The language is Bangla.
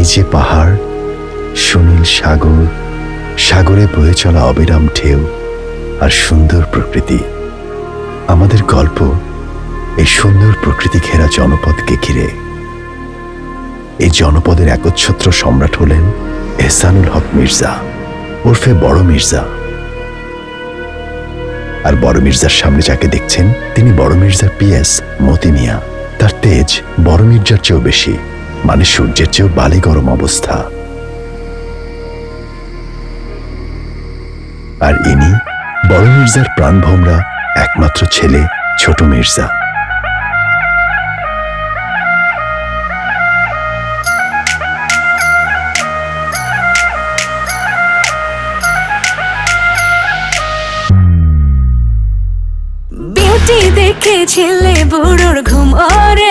এই যে পাহাড়, সুনীল সাগর, সাগরে বয়ে চলা অবিরাম ঢেউ আর সুন্দর প্রকৃতি। আমাদের গল্প এই সুন্দর প্রকৃতি ঘেরা জনপদকে ঘিরে। এই জনপদের একচ্ছত্র সম্রাট হলেন এহসানুল হক মির্জা ওরফে বড় মির্জা। আর বড় মির্জার সামনে যাকে দেখছেন তিনি বড় মির্জার পিএস মতি মিয়া। তার তেজ বড় মির্জার চেয়েও বেশি, মানে সূর্যের চেয়েও বালি গরম অবস্থা। আর ইনি বড় মির্জার প্রাণভোমরা একমাত্র ছেলে ছোট মির্জা। বিউটি দেখে ছেলে বুড়োর ঘুম ওরে